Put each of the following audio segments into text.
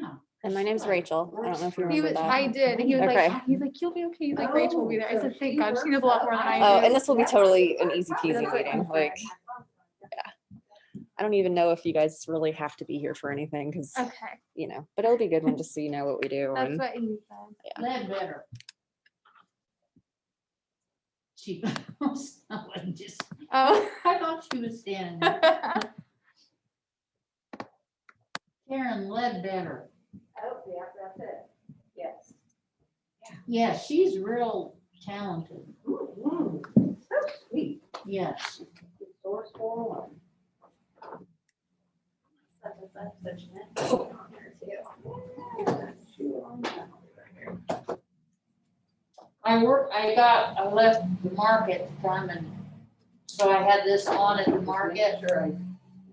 Yeah. And my name's Rachel. I don't know if you He remember was, that. I did. He was Okay. like, he's like, you'll be okay. He's like, Rachel will be there. I said, thank God. She knows a lot more than I do. Oh, and this will be totally an easy peasy meeting. Like, I don't even know if you guys really have to be here for anything because, Okay. you know, but it'll be a good one just so you know what we do. That's And what he said. Lead better. She just, Oh. I thought she was standing there. Karen Ledbetter. Oh, yeah, that's it. Yes. Yeah, she's real talented. So sweet. Yes. Resourceful and such an on there too. I left the market from, and so I had this on at the market.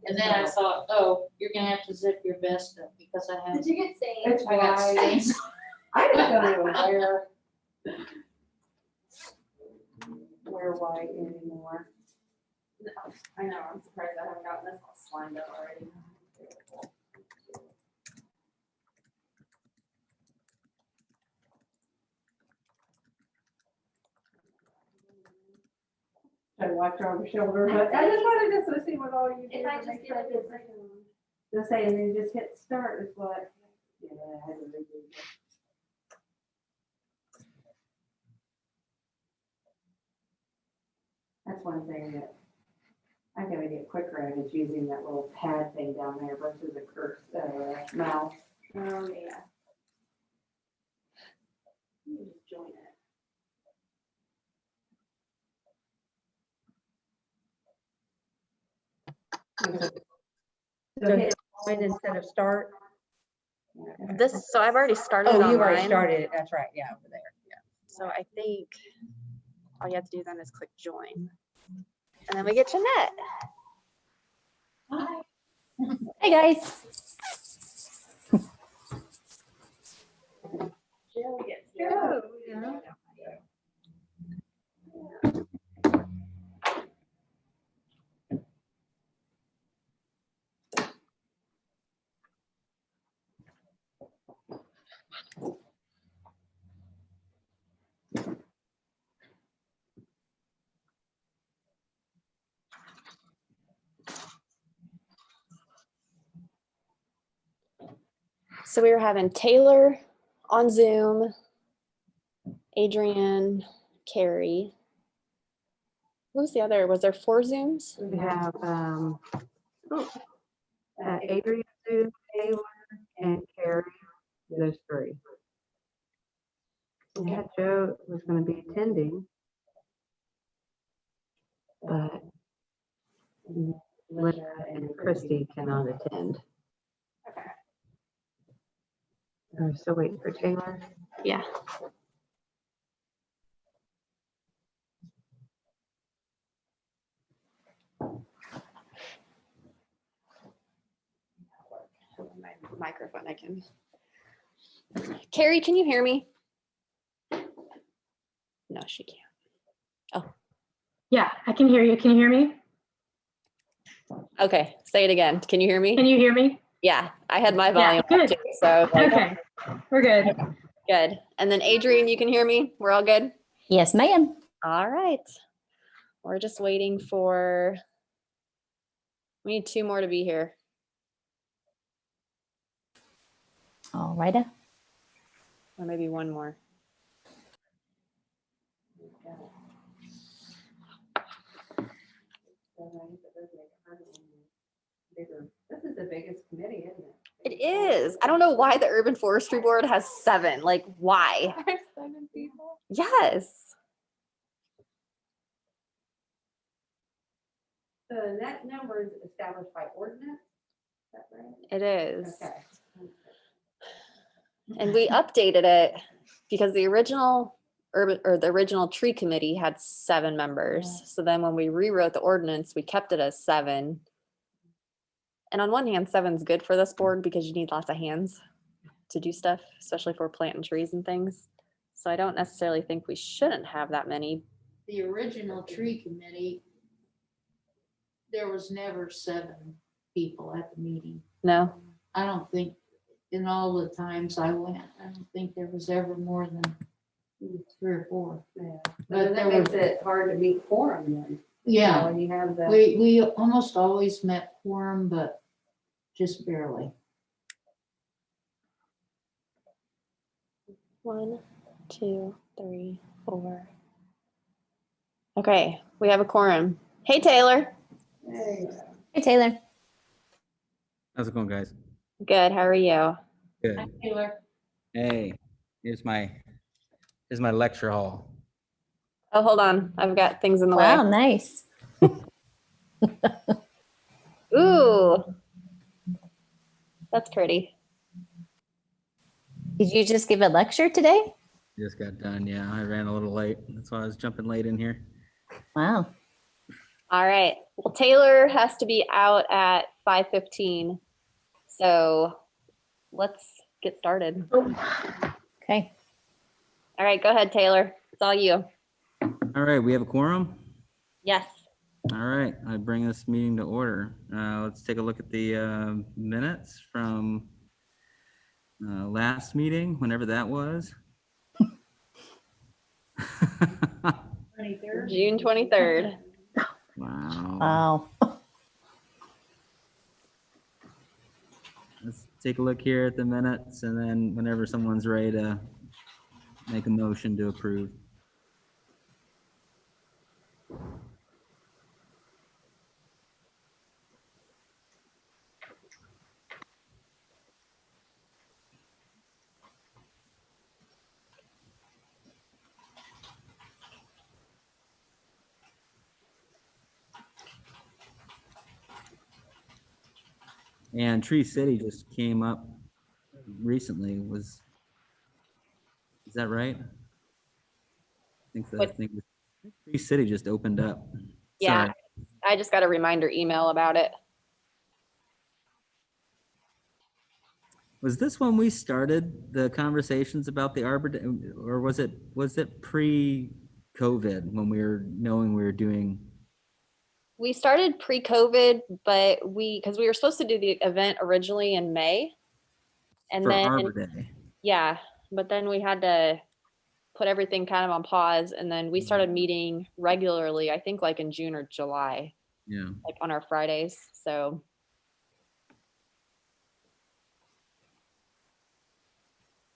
And then I thought, oh, you're gonna have to zip your vest up because I have, Did you get stains? I got stains. I don't even wear white anymore. No, I know, I'm surprised I haven't gotten this all slimed up already. Try to watch over your shoulder, but I just wanted to see what all you do. If I to just make get sure a it's- good Just saying, and then just hit start is what. Yeah, I had to redo it. That's one thing that I gotta get quicker at is using that little pad thing down there versus a mouse. Oh, yeah. You can just join it. So hit join instead of start. this, so I've already started Oh, you already online. started it, that's right, yeah, over there, yeah. So I think all you have to do then is click join. And then we get Jeanette. Hi. Hey guys. Jill gets Oh, yeah. So we were having Taylor on Zoom, Adrian, Carrie. Who was the other? Was there 4 Zooms? We have, Adrian, Sue, Taylor, and Carrie, those 3. We had Joe was gonna be attending. But Linda and Christy cannot attend. Okay. I'm still waiting for Taylor. Yeah. My microphone, I can. Carrie, can you hear me? No, she can't. Yeah, I can hear you. Can you hear me? Okay, say it again. Can you hear me? Can you hear me? Yeah, I had my Yeah, volume up good. too, so like, Okay, we're good. good. And then Adrian, you can hear me? We're all good? Yes, ma'am. All right. We're just waiting for, we need 2 more to be here. All righty. Or maybe 1 more. This is the biggest committee, isn't it? It is. I don't know why the Urban Forestry Board has 7. Like, why? There's 7 people. Yes. So that number is established by ordinance, is that right? It is. Okay. And we updated it because the original urban or the original tree committee had 7 members. Yeah. So then when we rewrote the ordinance, we kept it as 7. And on one hand, 7's good for this board because you need lots of hands to do stuff, especially for planting trees and things. So I don't necessarily think we shouldn't have that many. The original tree committee, there was never 7 people at the meeting. No? I don't think in all the times I went, I don't think there was ever more than 3 or 4. Yeah. But But there that was, makes it hard to meet quorum then. yeah, When you have the. we almost always met quorum, but just barely. 1, 2, 3, 4. Okay, we have a quorum. Hey, Taylor. Hey. Hey, Taylor. How's it going, guys? Good. How are you? Good. Hi, Taylor. Hey, here's my lecture hall. Oh, hold on. I've got things in the Wow, nice. way. Ooh, that's pretty. Did you just give a lecture today? Just got done. Yeah, I ran a little late. That's why I was jumping late in here. Wow. All right. Well, Taylor has to be out at 5:15. So let's get started. Okay. All right, go ahead, Taylor. It's all you. All right, we have a quorum. Yes. All right, I bring this meeting to order. Let's take a look at the minutes from last meeting, whenever that was. 23rd. June 23rd. Wow. Wow. Let's take a look here at the minutes, and then whenever someone's ready to make a motion to approve. And Tree City just came up recently. Is that right? I think Tree City just opened up. Yeah. Sorry. I just got a reminder email about it. Was this when we started the conversations about the Arbor Day, or was it pre-COVID when we were knowing we were doing? We started pre-COVID, but because we were supposed to do the event originally in May. And For then, Arbor Day. yeah, but then we had to put everything kind of on pause. And then we started meeting regularly, I think like in June or July, Yeah. like on our Fridays. So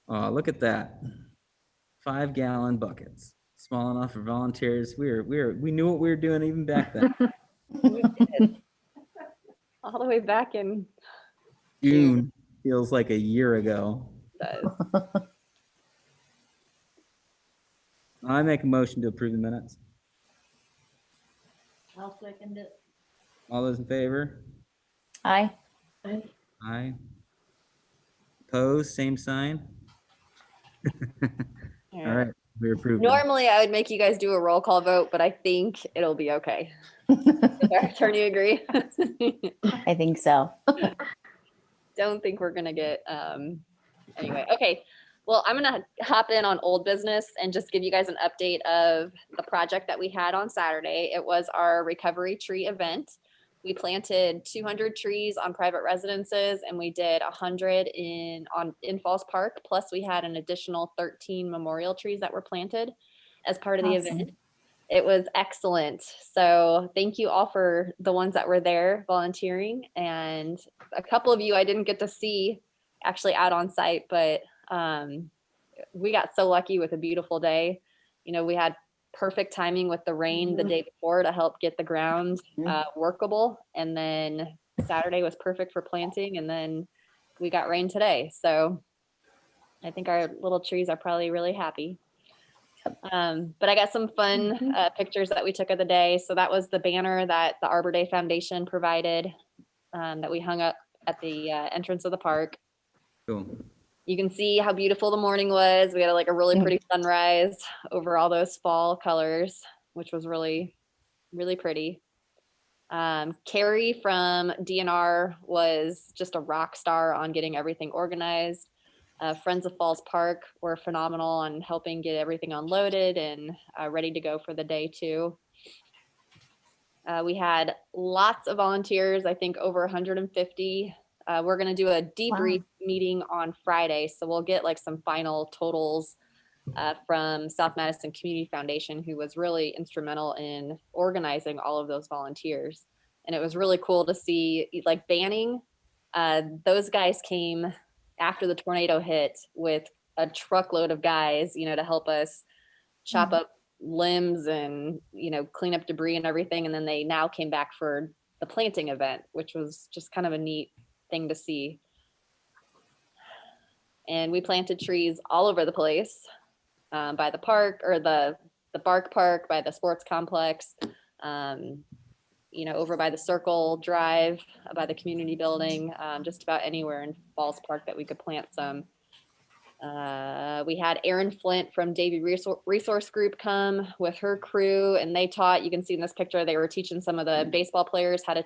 Look at that. 5-gallon buckets, small enough for volunteers. We knew what we were doing even back then. we did. All the way back in June feels like a year ago. does. I make a motion to approve the minutes. I'll second it. All those in favor? Hi. Aye. Opposed, same sign. All right, we approved. them. Normally I would make you guys do a roll call vote, but I think it'll be okay. Does our attorney agree? I think so. Don't think we're gonna get anyway. Okay. Well, I'm gonna hop in on old business and just give you guys an update of the project that we had on Saturday. It was our recovery tree event. We planted 200 trees on private residences and we did 100 in Falls Park. Plus we had an additional 13 memorial trees that were planted as part of the Awesome. event. It was excellent. So thank you all for the ones that were there volunteering. And a couple of you I didn't get to see actually out on site, but we got so lucky with a beautiful day. You know, we had perfect timing with the rain the day before to help get the ground workable. And then Saturday was perfect for planting. And then we got rain today. So I think our little trees are probably really happy. But I got some fun pictures that we took of the day. So that was the banner that the Arbor Day Foundation provided that we hung up at the entrance of the park. Cool. You can see how beautiful the morning was. We had like a really pretty sunrise over all those fall colors, which was really, really pretty. Carrie from DNR was just a rock star on getting everything organized. Friends of Falls Park were phenomenal on helping get everything unloaded and ready to go for the day too. We had lots of volunteers, I think over 150 We're gonna do a debrief meeting on Friday, so we'll get like some final totals from South Madison Community Foundation, who was really instrumental in organizing all of those volunteers. And it was really cool to see, like Banning, those guys came after the tornado hit with a truckload of guys, to help us chop up limbs and, clean up debris and everything. And then they now came back for the planting event, which was just kind of a neat thing to see. And we planted trees all over the place, by the park, or the Bark Park, by the sports complex, over by the Circle Drive, by the community building, just about anywhere in Falls Park that we could plant some. We had Erin Flint from Davie Resource Group come with her crew, and they taught, you can see in this picture, they were teaching some of the baseball players how to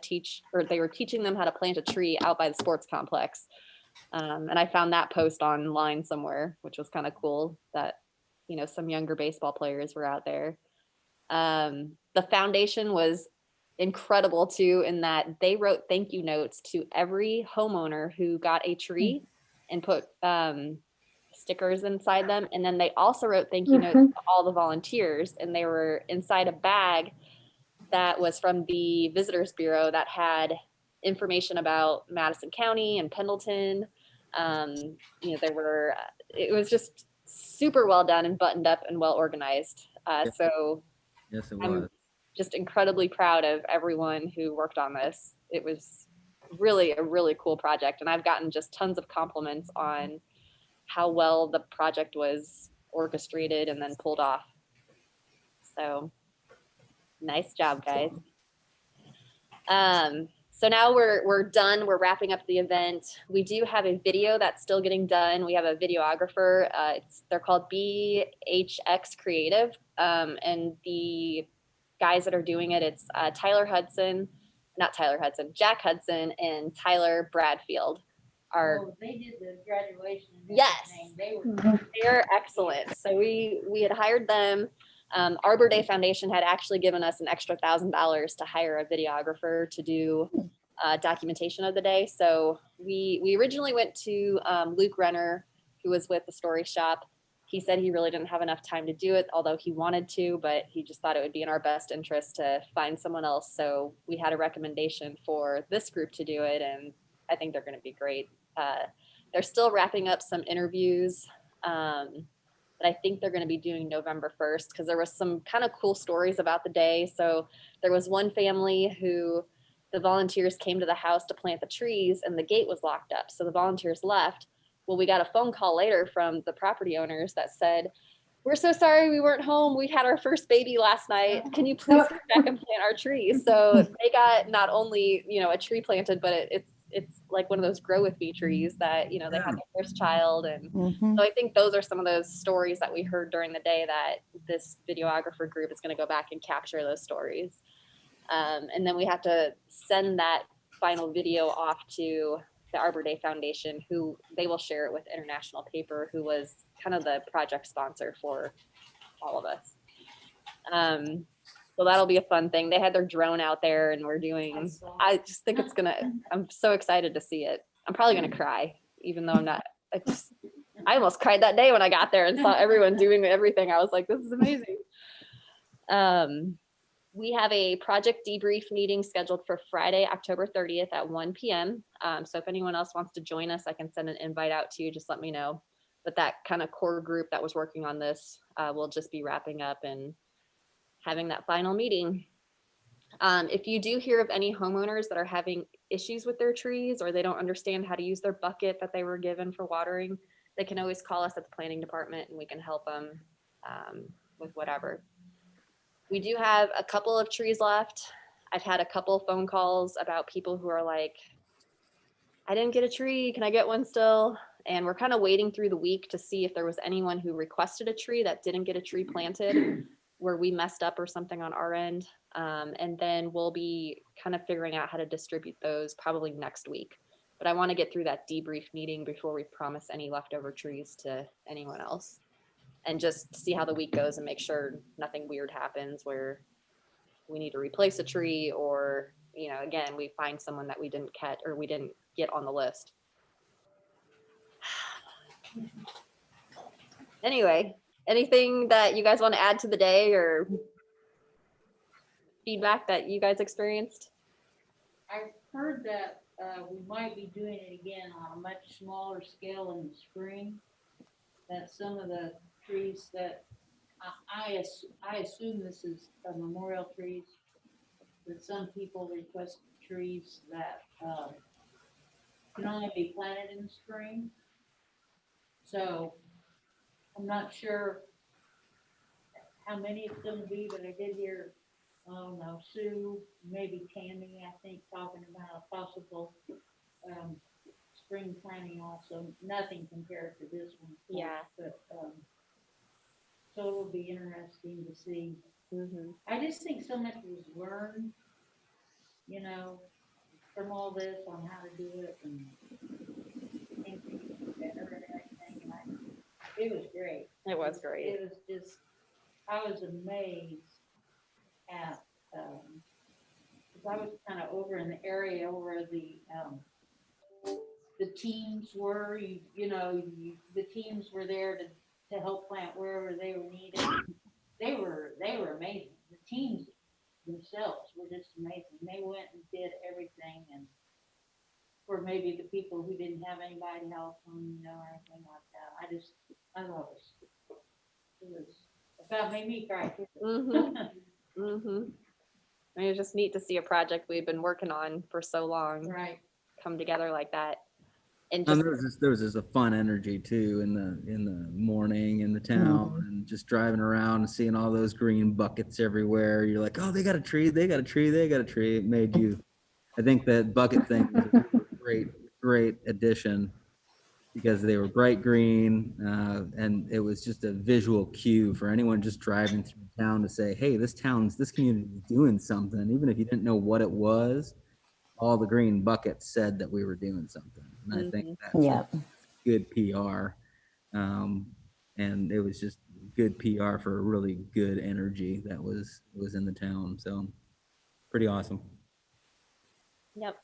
they were teaching them how to plant a tree out by the sports complex. And I found that post online somewhere, which was kind of cool that, some younger baseball players were out there. The foundation was incredible too, in that they wrote thank you notes to every homeowner who got a tree and put stickers inside them. And then they also wrote thank you notes to all the volunteers, and they were inside a bag that was from the Visitors Bureau that had information about Madison County and Pendleton. It was just super well done and buttoned up and well organized. So Yes, it I'm was. just incredibly proud of everyone who worked on this. It was really a really cool project, and I've gotten just tons of compliments on how well the project was orchestrated and then pulled off. So nice job, guys. So now we're done. We're wrapping up the event. We do have a video that's still getting done. We have a videographer. They're called BHX Creative, and the guys that are doing it, it's Jack Hudson and Tyler Bradfield. They did the graduation. And Yes. everything. They're excellent. So we had hired them. Arbor Day Foundation had actually given us an extra $1,000 to hire a videographer to do documentation of the day. So we originally went to Luke Renner, who was with the Story Shop. He said he really didn't have enough time to do it, although he wanted to, but he just thought it would be in our best interest to find someone else. So we had a recommendation for this group to do it, and I think they're going to be great. They're still wrapping up some interviews, but I think they're going to be doing November 1st, because there was some kind of cool stories about the day. So there was one family who the volunteers came to the house to plant the trees, and the gate was locked up. So the volunteers left. Well, we got a phone call later from the property owners that said, "We're so sorry we weren't home. We had our first baby last night. Can you please come back and plant our trees?" So they got not only, a tree planted, but it's like one of those grow with me trees that, they had their first child. And so I think those are some of those stories that we heard during the day that this videographer group is going to go back and capture those stories. And then we have to send that final video off to the Arbor Day Foundation, who they will share it with International Paper, who was kind of the project sponsor for all of us. So that'll be a fun thing. They had their drone out there, and I just think I'm so excited to see it. I'm probably going to cry, even though I'm not. I almost cried that day when I got there and saw everyone doing everything. I was like, this is amazing. We have a project debrief meeting scheduled for Friday, October 30th at 1 p.m. So if anyone else wants to join us, I can send an invite out to you. Just let me know. But that kind of core group that was working on this will just be wrapping up and having that final meeting. If you do hear of any homeowners that are having issues with their trees, or they don't understand how to use their bucket that they were given for watering, they can always call us at the planning department, and we can help them with whatever. We do have a couple of trees left. I've had a couple of phone calls about people who are like, "I didn't get a tree. Can I get one still?" And we're kind of waiting through the week to see if there was anyone who requested a tree that didn't get a tree planted, where we messed up or something on our end. And then we'll be kind of figuring out how to distribute those probably next week. But I want to get through that debrief meeting before we promise any leftover trees to anyone else. And just see how the week goes and make sure nothing weird happens where, we need to replace a tree, or, again, we find someone that we didn't catch or we didn't get on the list. Anyway, anything that you guys want to add to the day or feedback that you guys experienced? I've heard that we might be doing it again on a much smaller scale in the spring. That some of the trees that, I assume this is memorial trees, that some people request trees that can only be planted in the spring. So I'm not sure how many it's gonna be, but I did hear, oh no, Sue, maybe Tammy, I think, talking about a possible spring planting also. Nothing compared to this one. of course, Yeah. But, so it'll be interesting to see. Mm-hmm. I just think so much was learned, from all this on how to do it and things we can do better and everything. And it was great. It was great. It was just, I was amazed at, because I was kind of over in the area where the teams were, the teams were there to help plant wherever they were needed. They were amazing. The teams themselves were just amazing. They went and did everything, and for maybe the people who didn't have anybody to help them, or anything like that. I love it. It was about made me cry. Mm-hmm. Mm-hmm. And it's just neat to see a project we've been working on for so long Right. come together like that. And And just there was just a fun energy too in the morning in the town, and just driving around and seeing all those green buckets everywhere. You're like, oh, they got a tree, they got a tree, they got a tree. It made you. I think that bucket thing was a great addition, because they were bright green, and it was just a visual cue for anyone just driving through town to say, hey, this community is doing something, even if you didn't know what it was. All the green buckets said that we were doing something, and I think that's Yep. good PR. And it was just good PR for a really good energy that was in the town. So pretty awesome. Yep.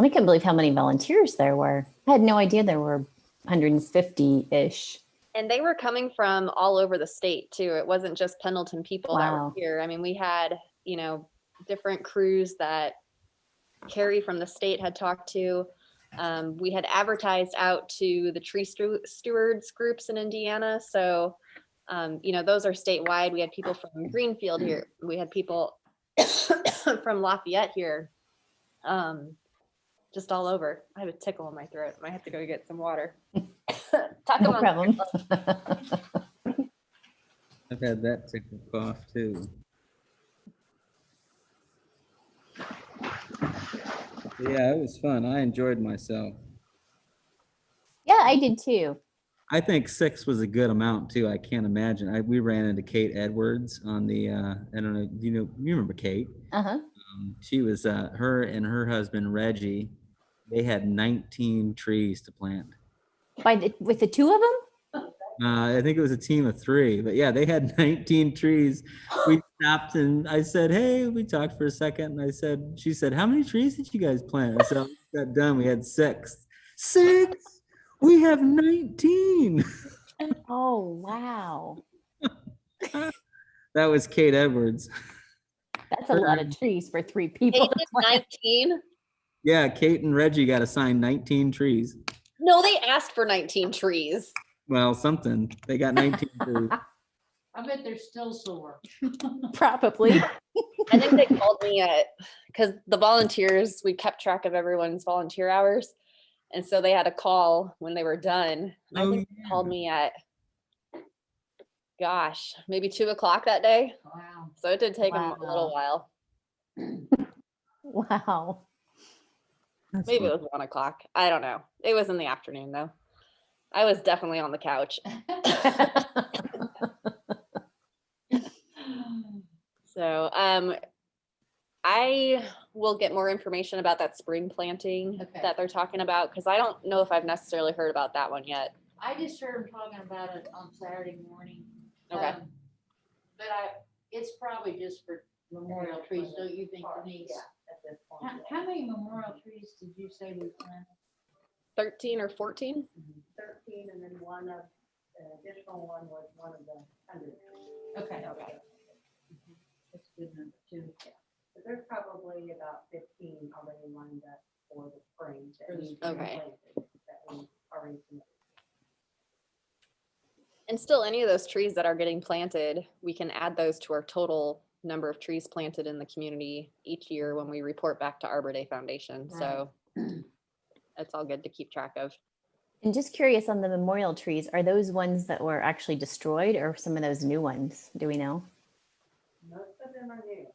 I can't believe how many volunteers there were. I had no idea there were 150-ish. And they were coming from all over the state too. It wasn't just Pendleton people that were Wow. here. I mean, we had, different crews that Carrie from the state had talked to. We had advertised out to the tree stewards groups in Indiana. So, those are statewide. We had people from Greenfield here. We had people from Lafayette here. Just all over. I have a tickle in my throat. I might have to go get some water. Talk No about problem. I've had that tickle cough too. Yeah, it was fun. I enjoyed myself. Yeah, I did too. I think 6 was a good amount too. I can't imagine. We ran into Kate Edwards on the. I don't know. You remember Kate? Uh-huh. She was her and her husband Reggie. They had 19 trees to plant. With the two of them? I think it was a team of 3, but yeah, they had 19 trees. We stopped and I said, hey, we talked for a second. And she said, how many trees did you guys plant? And so we got done. We had 6. 6? We have 19. Oh, wow. That was Kate Edwards. That's a lot of trees for 3 people. Kate did 19. Yeah, Kate and Reggie got assigned 19 trees. No, they asked for 19 trees. Well, something. They got 19 trees. I bet they're still sore. Probably. I think they called me because the volunteers, we kept track of everyone's volunteer hours. And so they had a call when they were done. And I think they called me at, gosh, maybe 2:00 that day. Wow. So it did take them a little while. Wow. That's Maybe fun. it was 1:00. I don't know. It was in the afternoon though. I was definitely on the couch. So I will get more information about that spring planting Okay. that they're talking about, because I don't know if I've necessarily heard about that one yet. I just heard them talking about it on Saturday morning. Okay. But it's probably just for memorial trees, don't you think, Denise? Yeah, at this point. How many memorial trees did you say we planted? 13 or 14? 13, and then an additional one was one of the 100. Okay, okay. That's a good number too. So there's probably about 15 already lined up for the spring. For the we spring. Okay. planted, that we already submitted. And still, any of those trees that are getting planted, we can add those to our total number of trees planted in the community each year when we report back to Arbor Day Foundation. So it's all good to keep track of. And just curious on the memorial trees, are those ones that were actually destroyed or some of those new ones? Do we know? Most of them are new.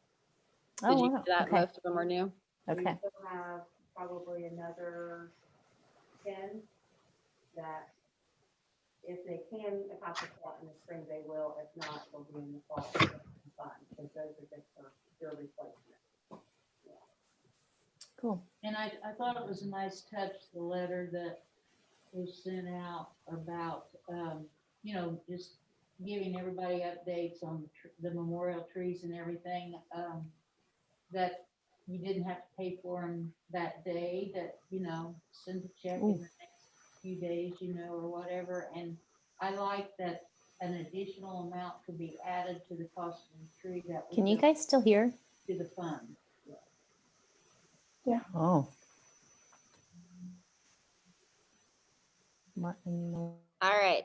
Did you wow. see that? Okay. Most of them are new. Okay. We still have probably another 10 that if they can accomplish that in the spring, they will. If not, they'll be in the fall. Fun, because those are just for pure replacement. Cool. And I thought it was a nice touch, the letter that we sent out about, just giving everybody updates on the memorial trees and everything, that you didn't have to pay for them that day, that, send a check in the next few days, or whatever. And I like that an additional amount could be added to the cost of the tree that we Can you go guys still hear? to the fund. Oh. What in the- All right.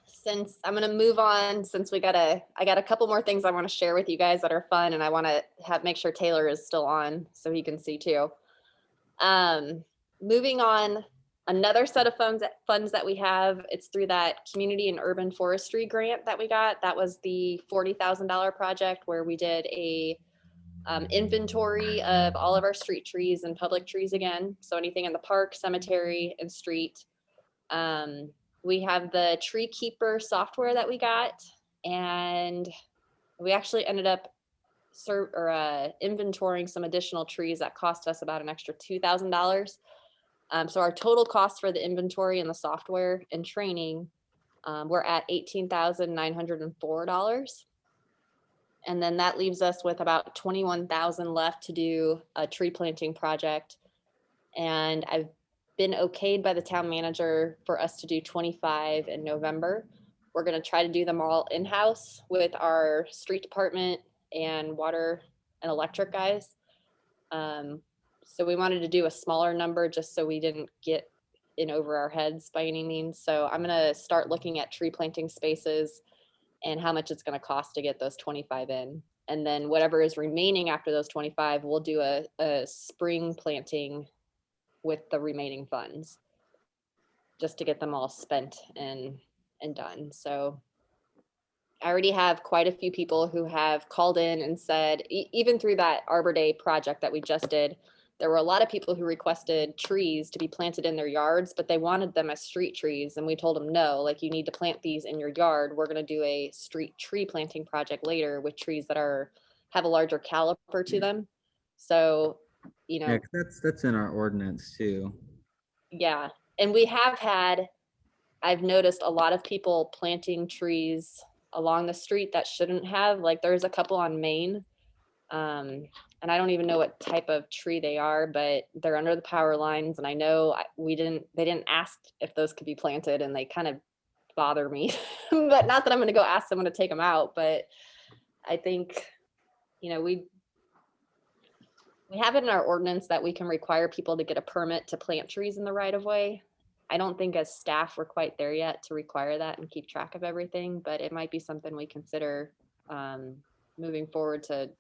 Since I'm gonna move on, since I got a couple more things I want to share with you guys that are fun, and I want to make sure Taylor is still on so he can see too. Moving on, another set of funds that we have. It's through that community and urban forestry grant that we got. That was the $40,000 project where we did a inventory of all of our street trees and public trees again. So anything in the park, cemetery, and street. We have the tree keeper software that we got, and we actually ended up inventorying some additional trees that cost us about an extra $2,000. So our total cost for the inventory and the software and training, we're at $18,904. And then that leaves us with about 21,000 left to do a tree planting project. And I've been okayed by the town manager for us to do 25 in November. We're gonna try to do them all in-house with our street department and water and electric guys. So we wanted to do a smaller number just so we didn't get in over our heads by any means. So I'm gonna start looking at tree planting spaces and how much it's gonna cost to get those 25 in. And then whatever is remaining after those 25, we'll do a spring planting with the remaining funds, just to get them all spent and done. So I already have quite a few people who have called in and said, even through that Arbor Day project that we just did, there were a lot of people who requested trees to be planted in their yards, but they wanted them as street trees. And we told them, no, like you need to plant these in your yard. We're going to do a street tree planting project later with trees that have a larger caliper to them. So, Yeah, 'cause that's in our ordinance too. yeah. And we have I've noticed a lot of people planting trees along the street that shouldn't have. Like there's a couple on Main. And I don't even know what type of tree they are, but they're under the power lines. And I know they didn't ask if those could be planted, and they kind of bother me. But not that I'm going to go ask someone to take them out, but I think, we have it in our ordinance that we can require people to get a permit to plant trees in the right of way. I don't think as staff we're quite there yet to require that and keep track of everything, but it might be something we consider moving forward to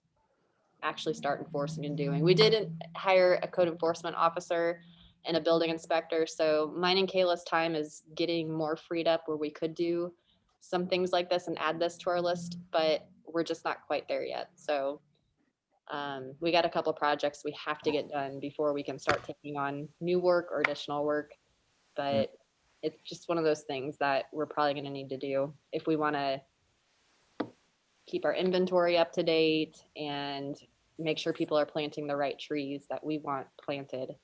actually start enforcing and doing. We did hire a code enforcement officer and a building inspector, so mine and Kayla's time is getting more freed up where we could do some things like this and add this to our list, but we're just not quite there yet. So we got a couple projects we have to get done before we can start taking on new work or additional work. But it's just one of those things that we're probably going to need to do if we want to keep our inventory up to date and make sure people are planting the right trees that we want planted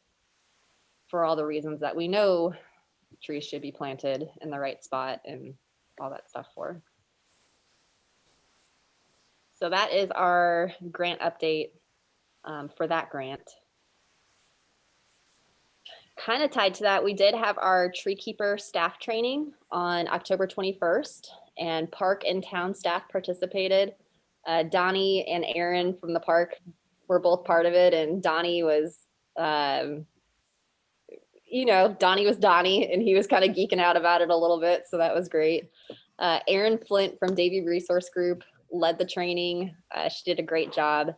for all the reasons that we know trees should be planted in the right spot and all that stuff for. So that is our grant update for that grant. Kind of tied to that, we did have our tree keeper staff training on October 21st, and park and town staff participated. Donnie and Aaron from the park were both part of it, and Donnie was, Donnie was Donnie, and he was kind of geeking out about it a little bit, so that was great. Aaron Flint from Davie Resource Group led the training. She did a great job.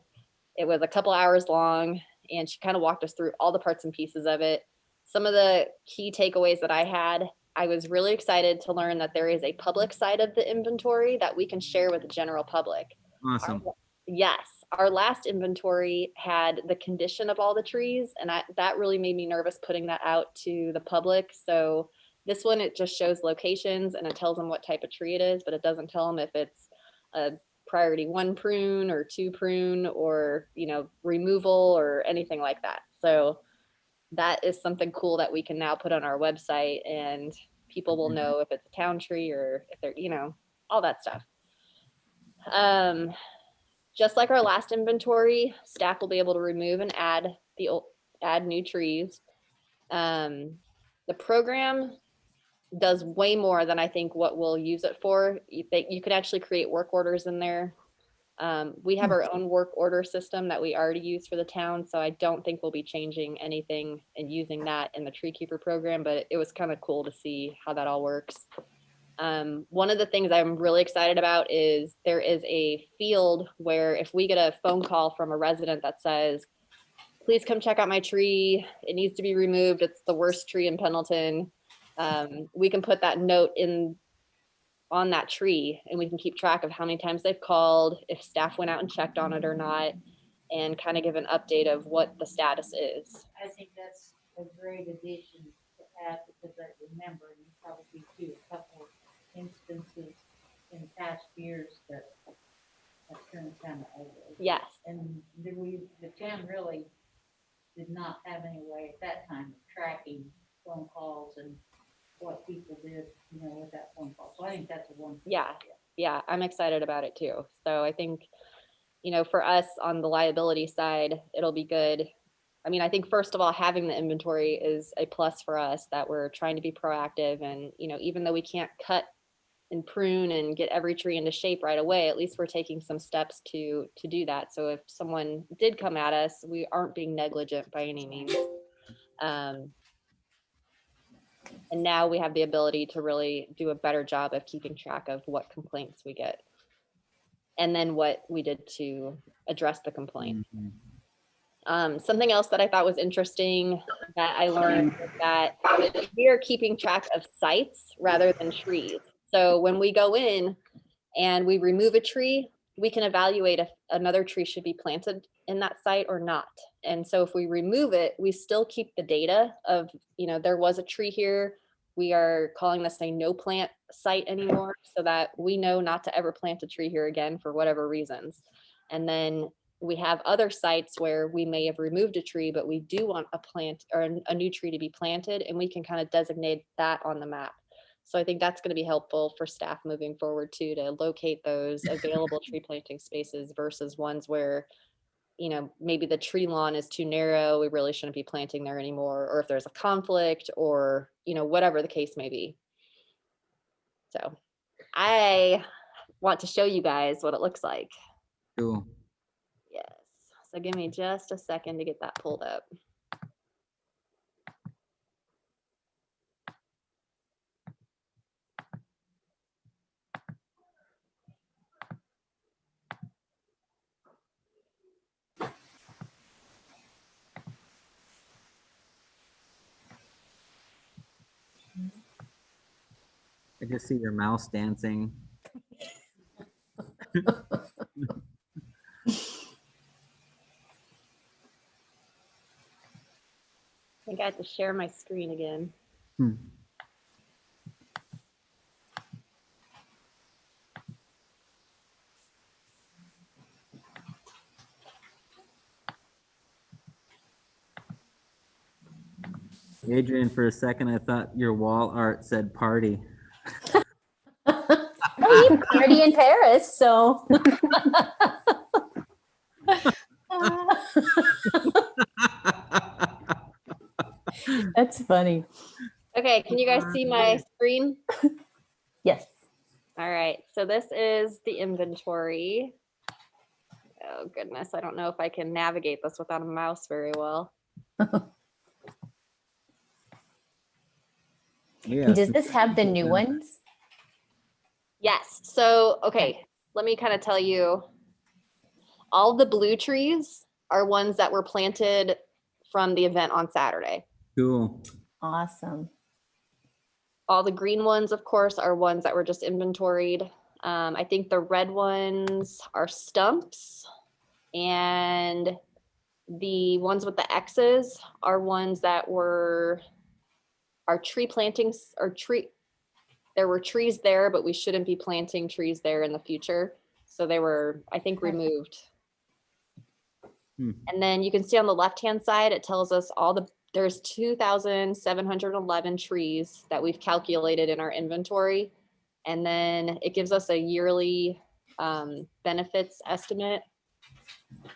It was a couple hours long, and she kind of walked us through all the parts and pieces of it. Some of the key takeaways that I had, I was really excited to learn that there is a public side of the inventory that we can share with the general public. Awesome. Yes, our last inventory had the condition of all the trees, and that really made me nervous putting that out to the public. So this one, it just shows locations and it tells them what type of tree it is, but it doesn't tell them if it's a priority 1 prune or 2 prune or, removal or anything like that. So that is something cool that we can now put on our website, and people will know if it's a town tree or if they're, all that stuff. Just like our last inventory, staff will be able to remove and add new trees. The program does way more than I think what we'll use it for. You can actually create work orders in there. We have our own work order system that we already use for the town, so I don't think we'll be changing anything and using that in the tree keeper program, but it was kind of cool to see how that all works. One of the things I'm really excited about is there is a field where if we get a phone call from a resident that says, please come check out my tree, it needs to be removed, it's the worst tree in Pendleton, we can put that note on that tree, and we can keep track of how many times they've called, if staff went out and checked on it or not, and kind of give an update of what the status is. I think that's a great addition to add, because I remember, and you probably do, a couple of instances in past years that turned kind of ugly. Yes. And the town really did not have any way at that time of tracking phone calls and what people did, with that phone call. So I think that's a wonderful. Yeah, I'm excited about it too. So I think, for us on the liability side, it'll be good. I mean, I think first of all, having the inventory is a plus for us, that we're trying to be proactive, and, even though we can't cut and prune and get every tree into shape right away, at least we're taking some steps to do that. So if someone did come at us, we aren't being negligent by any means. And now we have the ability to really do a better job of keeping track of what complaints we get, and then what we did to address the complaint. Something else that I thought was interesting that I learned was that we are keeping track of sites rather than trees. So when we go in and we remove a tree, we can evaluate if another tree should be planted in that site or not. And so if we remove it, we still keep the data of, there was a tree here. We are calling this a no plant site anymore, so that we know not to ever plant a tree here again for whatever reasons. And then we have other sites where we may have removed a tree, but we do want a plant or a new tree to be planted, and we can kind of designate that on the map. So I think that's going to be helpful for staff moving forward too, to locate those available tree planting spaces versus ones where, maybe the tree lawn is too narrow, we really shouldn't be planting there anymore, or if there's a conflict or, whatever the case may be. So I want to show you guys what it looks like. Cool. Yes. So give me just a second to get that pulled up. I just see your mouse dancing. I think I have to share my screen again. Adrian, for a second, I thought your wall art said party. Oh, you already in Paris, so. That's funny. Okay, can you guys see my screen? Yes. All right, so this is the inventory. Oh goodness, I don't know if I can navigate this without a mouse very well. Yeah. Does this have the new ones? Yes, so, okay, let me kind of tell you. All the blue trees are ones that were planted from the event on Saturday. Cool. Awesome. All the green ones, of course, are ones that were just inventoried. I think the red ones are stumps, and the ones with the X's are ones that were our tree plantings or tree. There were trees there, but we shouldn't be planting trees there in the future. So they were, I think, removed. Hmm. And then you can see on the left-hand side, it tells us there's 2,711 trees that we've calculated in our inventory. And then it gives us a yearly benefits estimate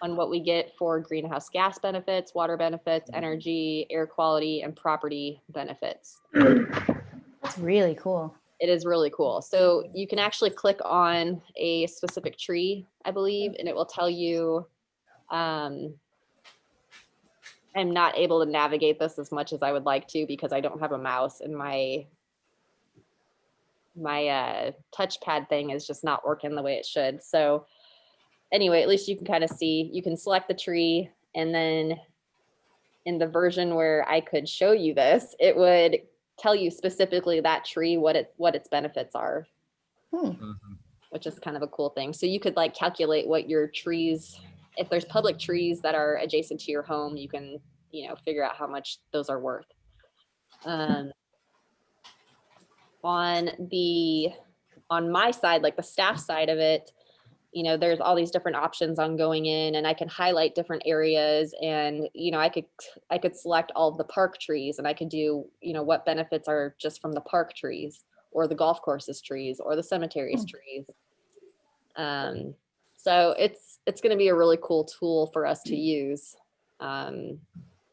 on what we get for greenhouse gas benefits, water benefits, energy, air quality, and property benefits. That's really cool. It is really cool. So you can actually click on a specific tree, I believe, and it will tell you, I'm not able to navigate this as much as I would like to because I don't have a mouse and my touchpad thing is just not working the way it should. So anyway, at least you can kind of see, you can select the tree, and then in the version where I could show you this, it would tell you specifically that tree, what its benefits are, which is kind of a cool thing. So you could like calculate what your trees, if there's public trees that are adjacent to your home, you can, figure out how much those are worth. On my side, like the staff side of it, there's all these different options on going in, and I can highlight different areas, and I could select all of the park trees, and I could do what benefits are just from the park trees or the golf courses trees or the cemeteries trees. So it's going to be a really cool tool for us to use.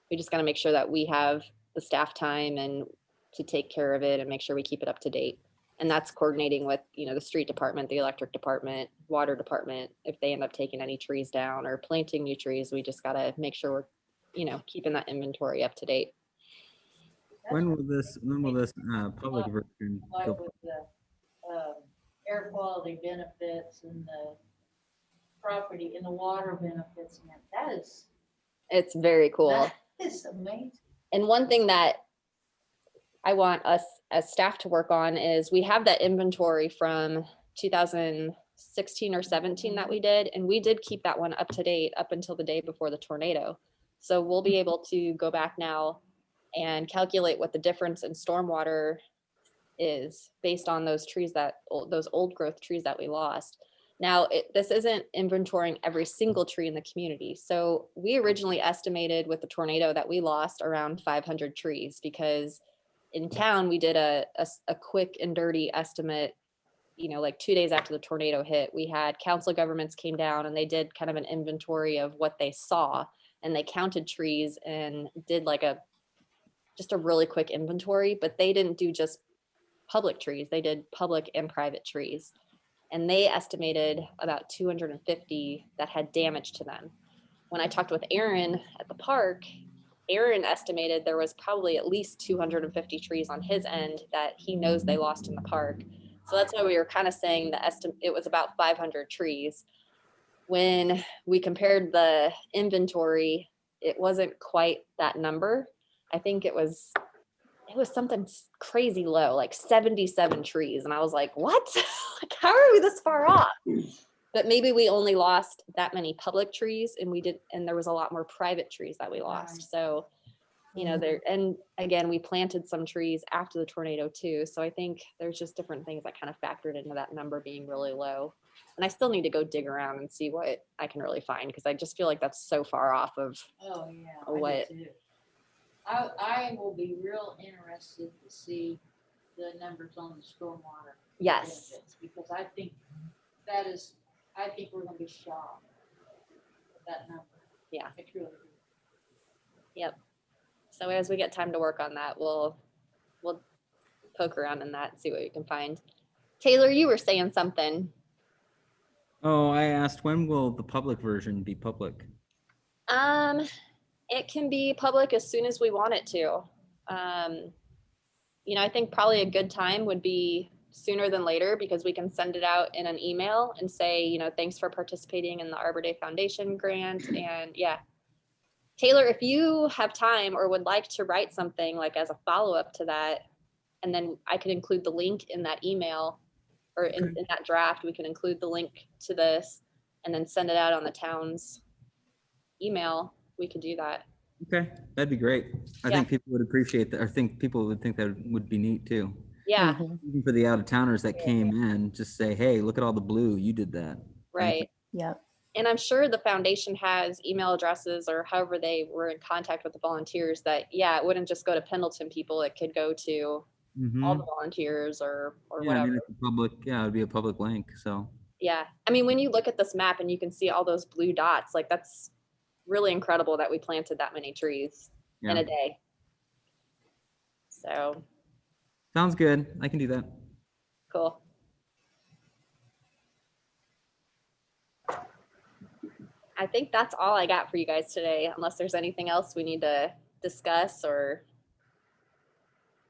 We just got to make sure that we have the staff time and to take care of it and make sure we keep it up to date. And that's coordinating with, the street department, the electric department, water department. If they end up taking any trees down or planting new trees, we just got to make sure we're, keeping that inventory up to date. When will this public version Like go? with the air quality benefits and the property and the water benefits, man, It's very cool. that is amazing. And one thing that I want us as staff to work on is we have that inventory from 2016 or 17 that we did, and we did keep that one up to date up until the day before the tornado. So we'll be able to go back now and calculate what the difference in stormwater is based on those old growth trees that we lost. Now, this isn't inventorying every single tree in the community. So we originally estimated with the tornado that we lost around 500 trees, because in town we did a quick and dirty estimate, like 2 days after the tornado hit. We had council of governments came down and they did kind of an inventory of what they saw, and they counted trees and did like just a really quick inventory, but they didn't do just public trees. They did public and private trees. And they estimated about 250 that had damage to them. When I talked with Aaron at the park, Aaron estimated there was probably at least 250 trees on his end that he knows they lost in the park. So that's why we were kind of saying it was about 500 trees. When we compared the inventory, it wasn't quite that number. I think it was something crazy low, like 77 trees. And I was like, what? Like, how are we this far off? But maybe we only lost that many public trees, and there was a lot more private trees that we lost. So, and again, we planted some trees after the tornado too. So I think there's just different things that kind of factored into that number being really low. And I still need to go dig around and see what I can really find, because I just feel like that's so far off of Oh, yeah. what. I will be real interested to see the numbers on the stormwater. Yes. benefits, because I think that is, I think we're gonna be shocked at that number. Yeah. I truly do. So as we get time to work on that, we'll poke around in that and see what we can find. Taylor, you were saying something. Oh, I asked, when will the public version be public? It can be public as soon as we want it to. I think probably a good time would be sooner than later because we can send it out in an email and say, thanks for participating in the Arbor Day Foundation grant. And yeah, Taylor, if you have time or would like to write something like as a follow-up to that, and then I could include the link in that email or in that draft, we can include the link to this and then send it out on the town's email. We could do that. Okay, that'd be great. I Yeah. think people would appreciate that. I think people would think that would be neat too. Yeah, Mhm. Even for the out of towners that came in, just say, hey, look at all the blue. You did that. right. Yep. And I'm sure the foundation has email addresses or however they were in contact with the volunteers that, yeah, it wouldn't just go to Pendleton people. It could go to all the volunteers or Yeah, I whatever. mean, it's a public, yeah, it'd be a public link. So Yeah. I mean, when you look at this map and you can see all those blue dots, like that's really incredible that we planted that many trees in yeah, a day. So sounds good. I can do that. cool. I think that's all I got for you guys today, unless there's anything else we need to discuss or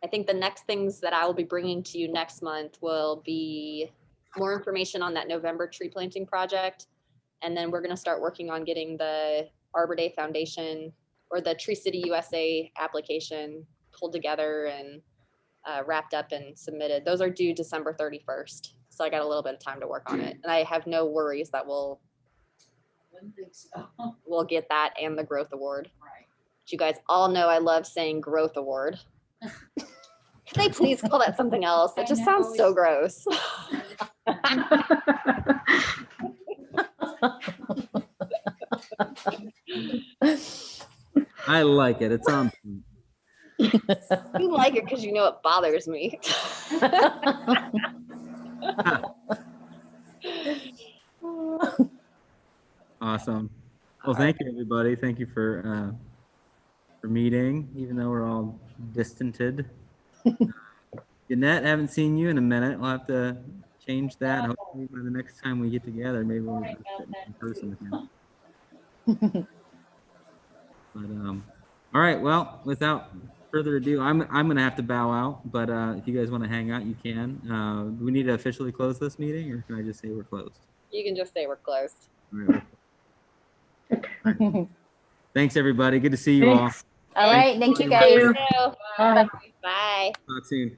I think the next things that I will be bringing to you next month will be more information on that November tree planting project. And then we're going to start working on getting the Arbor Day Foundation or the Tree City USA application pulled together and wrapped up and submitted. Those are due December 31st. So I got a little bit of time to work on it. And I have no worries that Wouldn't think so. we'll get that and the growth award. Right. But you guys all know I love saying growth award. Can they please call that something else? It I just know, sounds so gross. I like it. It's on point. You like it because you know it bothers me. Awesome. Well, thank you, everybody. Thank you for meeting, even though we're all distanted. Jeanette, haven't seen you in a minute. We'll have to change that. Hopefully by the next time we get together, maybe we'll Sorry sit about that. in person again. But all right. Well, without further ado, I'm gonna have to bow out. But if you guys want to hang out, you can. Do we need to officially close this meeting, or can I just say we're closed? You can just say we're closed. All right. Thanks, everybody. Good to see you all. Thanks. All right. Thank you Thank guys. you. So, Bye. bye. Talk soon.